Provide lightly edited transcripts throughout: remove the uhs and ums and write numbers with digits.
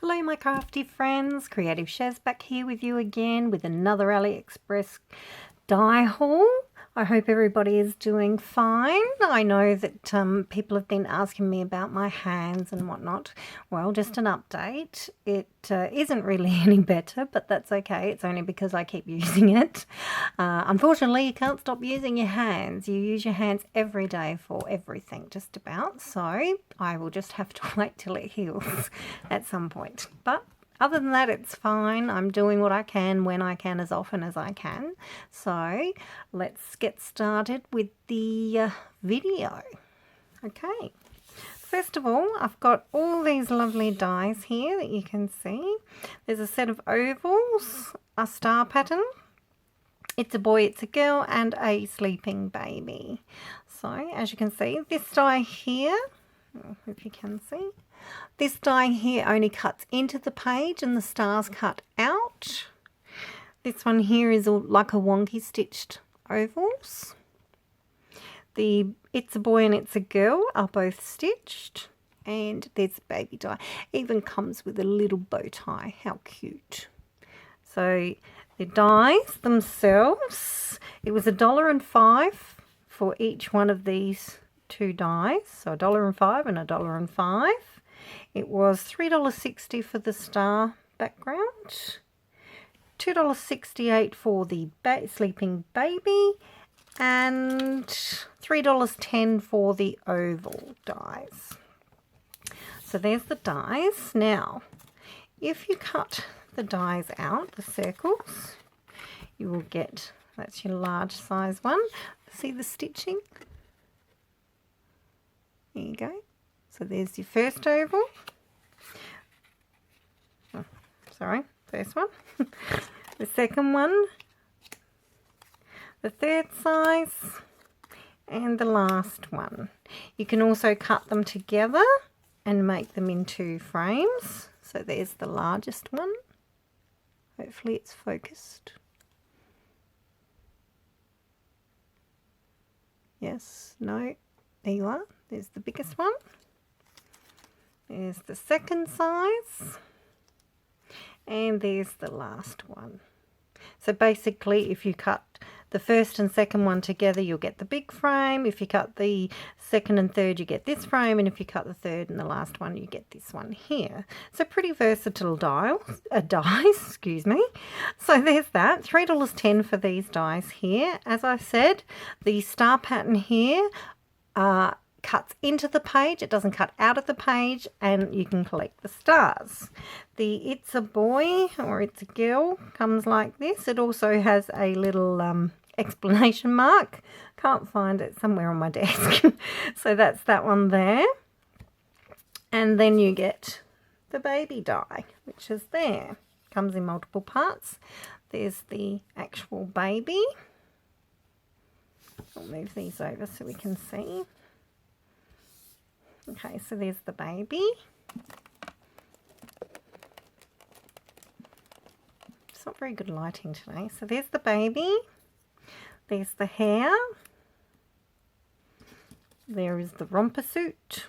Hello my crafty friends, Creative Chez back here with you again with another Aliexpress die haul. I hope everybody is doing fine. I know that people have been asking me about my hands and whatnot. Well, just an update. It isn't really any better, but that's okay. It's only because I keep using it. Unfortunately, you can't stop using your hands. You use your hands every day for everything, just about. So I will just have to wait till it heals at some point. But other than that, it's fine. I'm doing what I can when I can, as often as I can. So let's get started with the video. Okay. First of all, I've got all these lovely dies here that you can see. There's a set of ovals, a star pattern, it's a boy, it's a girl, and a sleeping baby. So as you can see, this die here, if you can see, this die here only cuts into the page and the stars cut out. This one here is all like a wonky stitched ovals. The It's a Boy and It's a Girl are both stitched, and there's a baby die. It even comes with a little bow tie. How cute. So the dies themselves, it was $1.05 for each one of these two dies. So $1.05 and $1.05. It was $3.60 for the star background, $2.68 for the sleeping baby, and $3.10 for the oval dies. So there's the dies. Now, if you cut the dies out, the circles, you will get, that's your large size one. See the stitching? There you go. So there's your first oval. Oh, sorry, first one. The second one, the third size, and the last one. You can also cut them together and make them into frames. So there's the largest one. Hopefully it's focused. Yes, no, there you are. There's the biggest one. There's the second size, and there's the last one. So basically, if you cut the first and second one together, you'll get the big frame. If you cut the second and third, you get this frame, and if you cut the third and the last one, you get this one here. So pretty versatile dies, excuse me. So there's that, $3.10 for these dies here. As I said, the star pattern here cuts into the page, it doesn't cut out of the page, and you can collect the stars. The It's a Boy or It's a Girl comes like this. It also has a little explanation mark. Can't find it, somewhere on my desk. So that's that one there. And then you get the baby die, which is there. Comes in multiple parts. There's the actual baby. I'll move these over so we can see. Okay, so there's the baby. It's not very good lighting today. So there's the baby. There's the hair. There is the romper suit.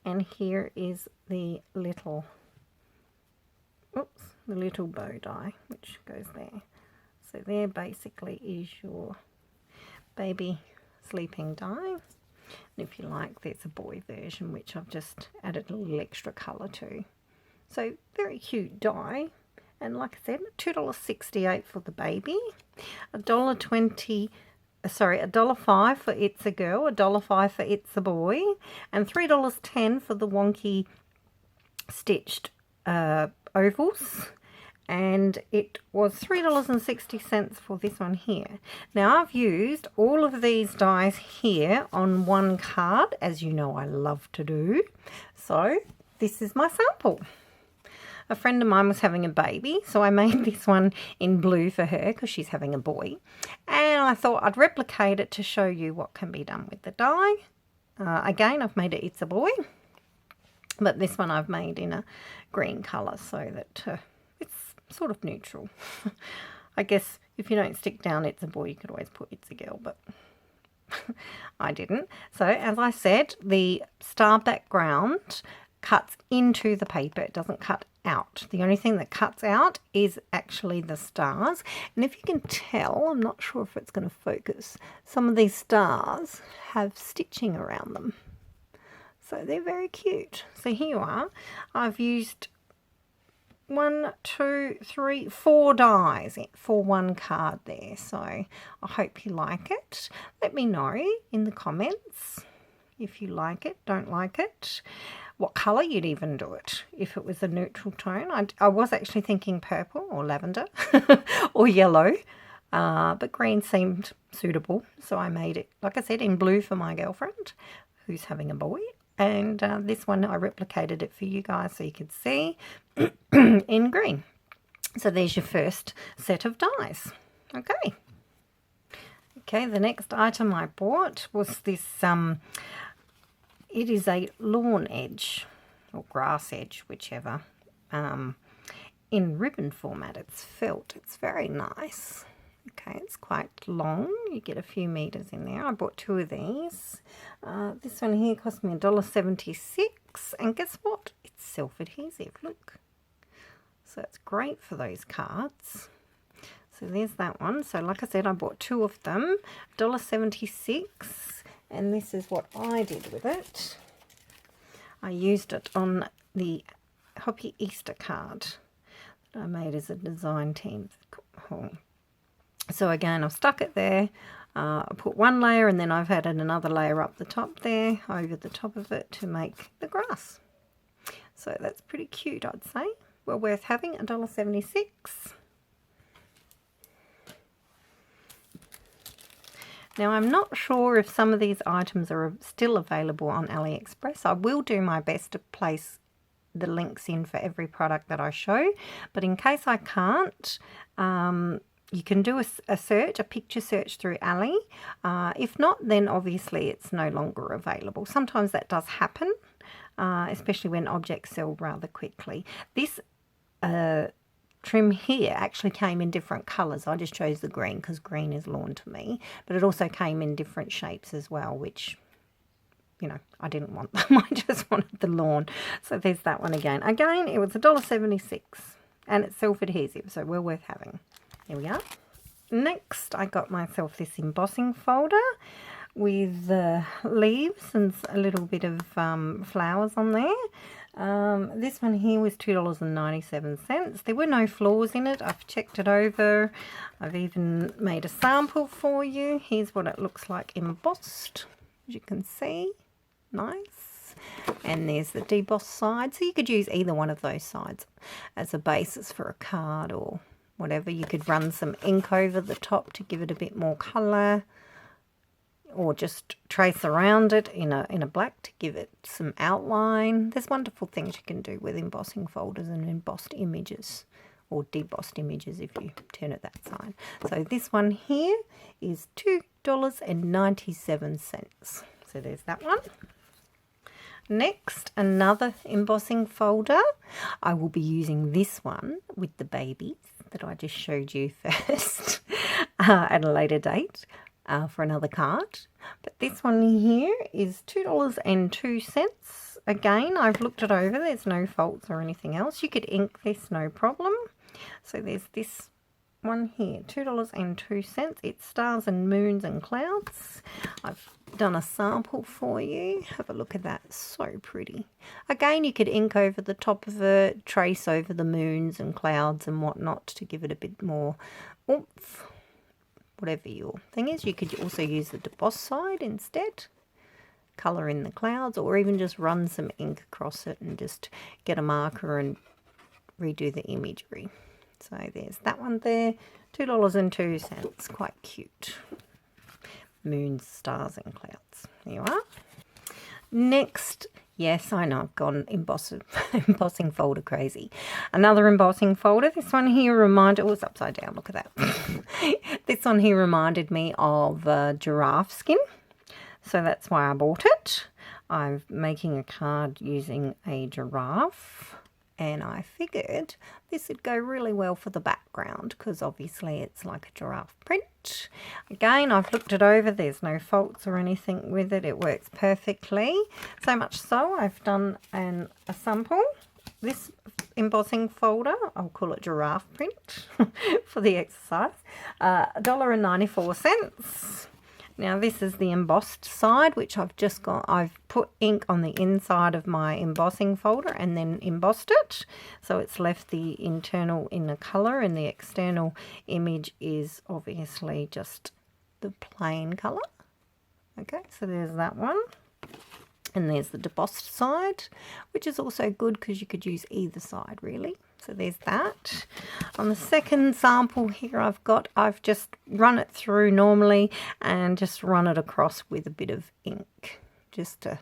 And here is the little, oops, the little bow die, which goes there. So there basically is your baby sleeping die. And if you like, there's a boy version, which I've just added a little extra colour to. So very cute die. And like I said, $2.68 for the baby, $1.05 for It's a Girl, $1.05 for It's a Boy, and $3.10 for the wonky stitched ovals. And it was $3.60 for this one here. Now I've used all of these dies here on one card, as you know I love to do. So this is my sample. A friend of mine was having a baby, so I made this one in blue for her because she's having a boy. And I thought I'd replicate it to show you what can be done with the die. Again, I've made it It's a Boy, but this one I've made in a green colour so that it's sort of neutral. I guess if you don't stick down It's a Boy, you could always put It's a Girl, but I didn't. So as I said, the star background cuts into the paper. It doesn't cut out. The only thing that cuts out is actually the stars. And if you can tell, I'm not sure if it's going to focus, some of these stars have stitching around them. So they're very cute. So here you are. I've used 1, 2, 3, 4 dies for one card there. So I hope you like it. Let me know in the comments if you like it, don't like it, what colour you'd even do it. If it was a neutral tone, I was actually thinking purple or lavender or yellow, but green seemed suitable. So I made it, like I said, in blue for my girlfriend who's having a boy. And this one, I replicated it for you guys so you could see in green. So there's your first set of dies. Okay. Okay, the next item I bought was this, it is a lawn edge or grass edge, whichever, in ribbon format. It's felt. It's very nice. Okay, it's quite long. You get a few meters in there. I bought 2 of these. This one here cost me $1.76, and guess what? It's self-adhesive. Look. So it's great for those cards. So there's that one. So like I said, I bought 2 of them, $1.76, and this is what I did with it. I used it on the Happy Easter card that I made as a design team. So again, I've stuck it there. I put one layer, and then I've added another layer up the top there, over the top of it, to make the grass. So that's pretty cute, I'd say. Well worth having, $1.76. Now, I'm not sure if some of these items are still available on Aliexpress. I will do my best to place the links in for every product that I show, but in case I can't, you can do a search, a picture search through Ali. If not, then obviously it's no longer available. Sometimes that does happen, especially when objects sell rather quickly. This trim here actually came in different colours. I just chose the green because green is lawn to me, but it also came in different shapes as well, which, you know, I didn't want them. I just wanted the lawn. So there's that one again. Again, it was $1.76, and it's self-adhesive, so well worth having. Here we are. Next, I got myself this embossing folder with leaves and a little bit of flowers on there. This one here was $2.97. There were no flaws in it. I've checked it over. I've even made a sample for you. Here's what it looks like embossed, as you can see. Nice. And there's the debossed side. So you could use either one of those sides as a basis for a card or whatever. You could run some ink over the top to give it a bit more colour, or just trace around it in a black to give it some outline. There's wonderful things you can do with embossing folders and embossed images, or debossed images if you turn it that side. So this one here is $2.97. So there's that one. Next, another embossing folder. I will be using this one with the babies that I just showed you first at a later date for another card. But this one here is $2.02. Again, I've looked it over. There's no faults or anything else. You could ink this, no problem. So there's this one here, $2.02. It's stars and moons and clouds. I've done a sample for you. Have a look at that. So pretty. Again, you could ink over the top of it, trace over the moons and clouds and whatnot to give it a bit more oomph. Whatever your thing is. You could also use the deboss side instead. Colour in the clouds, or even just run some ink across it and just get a marker and redo the imagery. So there's that one there, $2.02, quite cute. Moons, stars and clouds. There you are. Next, yes, I know I've gone embossing folder crazy. Another embossing folder. This one here reminded, oh, it's upside down, look at that. This one here reminded me of giraffe skin. So that's why I bought it. I'm making a card using a giraffe and I figured this would go really well for the background because obviously it's like a giraffe print. Again, I've looked it over, there's no faults or anything with it, it works perfectly. So much so I've done a sample. This embossing folder, I'll call it giraffe print for the exercise, $1.94. Now this is the embossed side, which I've put ink on the inside of my embossing folder and then embossed it. So it's left the internal in a colour and the external image is obviously just the plain colour. Okay, so there's that one. And there's the debossed side, which is also good because you could use either side really. So there's that. On the second sample here I've just run it through normally and just run it across with a bit of ink just to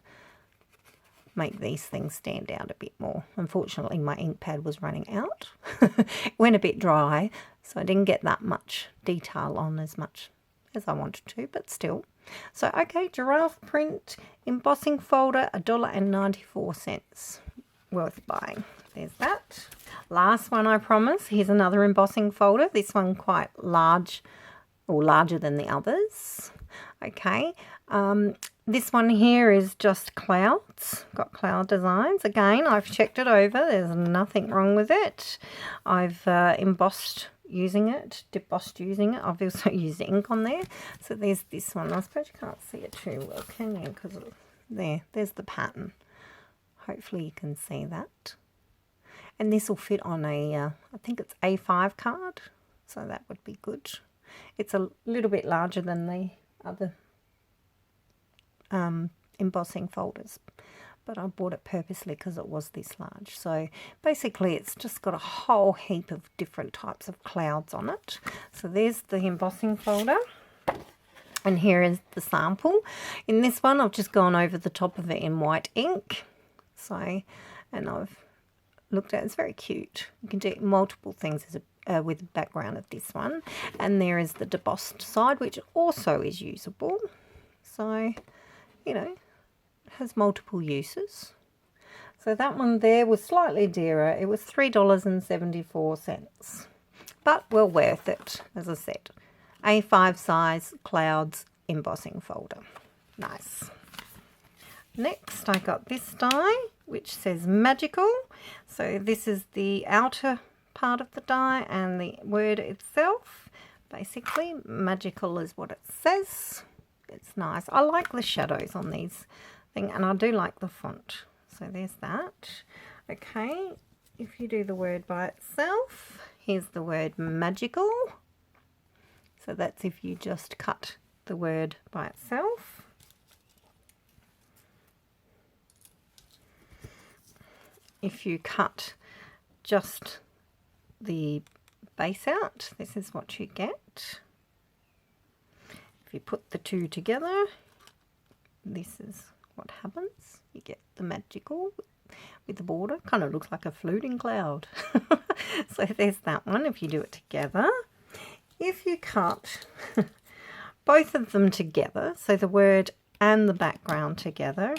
make these things stand out a bit more. Unfortunately my ink pad was running out. It went a bit dry, so I didn't get that much detail on as much as I wanted to, but still. So okay, giraffe print embossing folder, $1.94 worth buying. There's that. Last one, I promise. Here's another embossing folder. This one quite large, or larger than the others. Okay. This one here is just clouds. Got cloud designs. Again, I've checked it over. There's nothing wrong with it. I've embossed using it, debossed using it. I've also used ink on there. So there's this one. I suppose you can't see it too well, can you? Because there's the pattern. Hopefully you can see that. And this will fit on a, I think it's A5 card. So that would be good. It's a little bit larger than the other embossing folders. But I bought it purposely because it was this large. So basically it's just got a whole heap of different types of clouds on it. So there's the embossing folder. And here is the sample. In this one I've just gone over the top of it in white ink. So, and I've looked at it. It's very cute. You can do multiple things as with the background of this one. And there is the debossed side, which also is usable. So, you know, has multiple uses. So that one there was slightly dearer. It was $3.74, but well worth it, as I said. A5 size clouds embossing folder. Nice. Next I got this die, which says magical. So this is the outer part of the die and the word itself. Basically magical is what it says. It's nice. I like the shadows on these things, and I do like the font. So there's that. Okay, if you do the word by itself, here's the word magical. So that's if you just cut the word by itself. If you cut just the base out, this is what you get. If you put the two together, this is what happens. You get the magical with the border. Kind of looks like a floating cloud. So there's that one if you do it together. If you cut both of them together, so the word and the background together,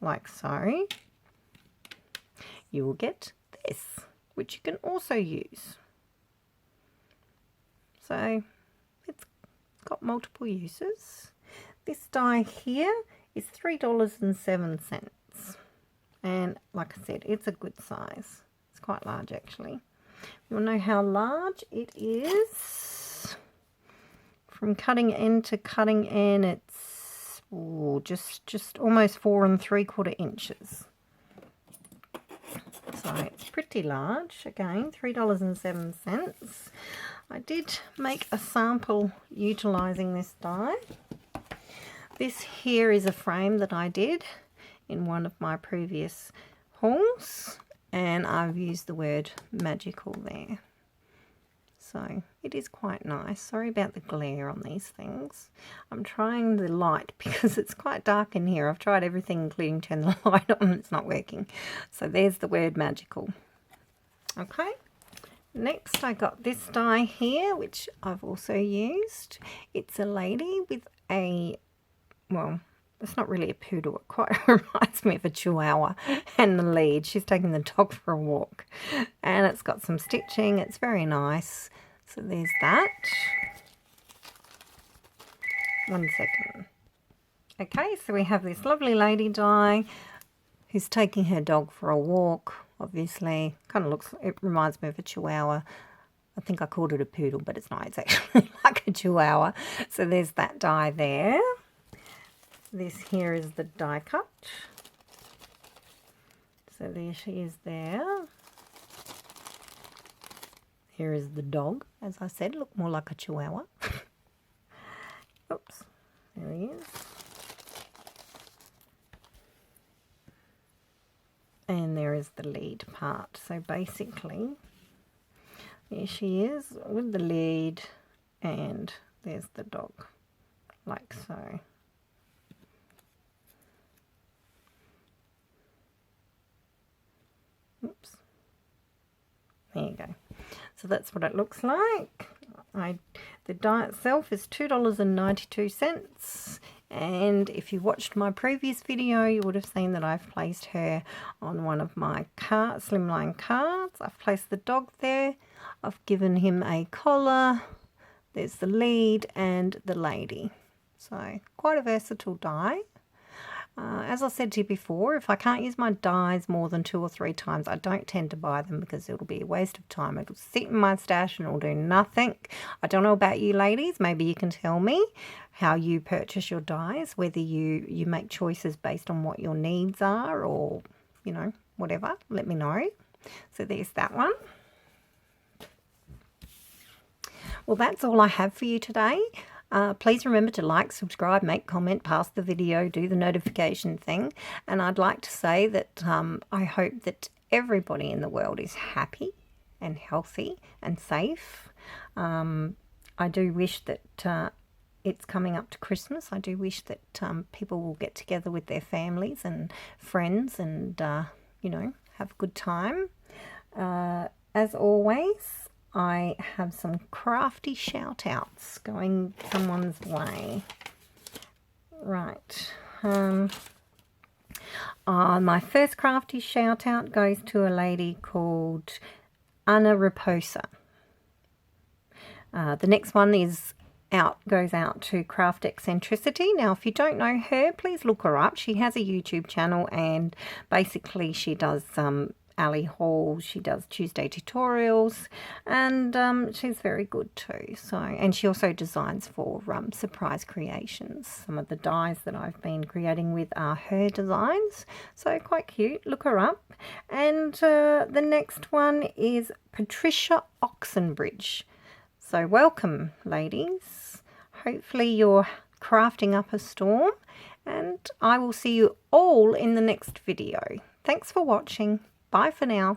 like so, you will get this, which you can also use. So it's got multiple uses. This die here is $3.07. And like I said, it's a good size. It's quite large actually. You want to know how large it is? From cutting end to cutting end, it's just almost 4 3/4 inches. So it's pretty large. Again, $3.07. I did make a sample utilizing this die. This here is a frame that I did in one of my previous hauls, and I've used the word magical there. So it is quite nice. Sorry about the glare on these things. I'm trying the light because it's quite dark in here. I've tried everything including turn the light on and it's not working. So there's the word magical. Okay. Next I got this die here, which I've also used. It's a lady with a, well, it's not really a poodle. It quite reminds me of a chihuahua. And the lead, she's taking the dog for a walk. And it's got some stitching. It's very nice. So there's that. One second. Okay, so we have this lovely lady die who's taking her dog for a walk, obviously. Kind of looks, it reminds me of a chihuahua. I think I called it a poodle, but it's not. It's actually like a chihuahua. So there's that die there. This here is the die cut. So there she is there. Here is the dog, as I said, look more like a chihuahua. Oops, there he is. And there is the lead part. So basically, there she is with the lead, and there's the dog, like so. Oops. There you go. So that's what it looks like. The die itself is $2.92. And if you watched my previous video, you would have seen that I've placed her on one of my slimline cards. I've placed the dog there. I've given him a collar. There's the lead and the lady. So quite a versatile die. As I said to you before, if I can't use my dies more than 2 or 3 times, I don't tend to buy them because it'll be a waste of time. It'll sit in my stash and it'll do nothing. I don't know about you ladies. Maybe you can tell me how you purchase your dies, whether you make choices based on what your needs are or, you know, whatever. Let me know. So there's that one. Well, that's all I have for you today. Please remember to like, subscribe, make comment, pass the video, do the notification thing. And I'd like to say that I hope that everybody in the world is happy and healthy and safe. I do wish that it's coming up to Christmas. I do wish that people will get together with their families and friends and, you know, have a good time. As always, I have some crafty shout outs going someone's way. Right. My first crafty shout out goes to a lady called Anna Raposa. The next one goes out to Craft Eccentricity. Now, if you don't know her, please look her up. She has a YouTube channel and basically she does alley hauls, she does Tuesday tutorials, and she's very good too. So, and she also designs for surprise creations. Some of the dies that I've been creating with are her designs, so quite cute. Look her up. And the next one is Patricia Oxenbridge. So welcome, ladies. Hopefully you're crafting up a storm, and I will see you all in the next video. Thanks for watching. Bye for now.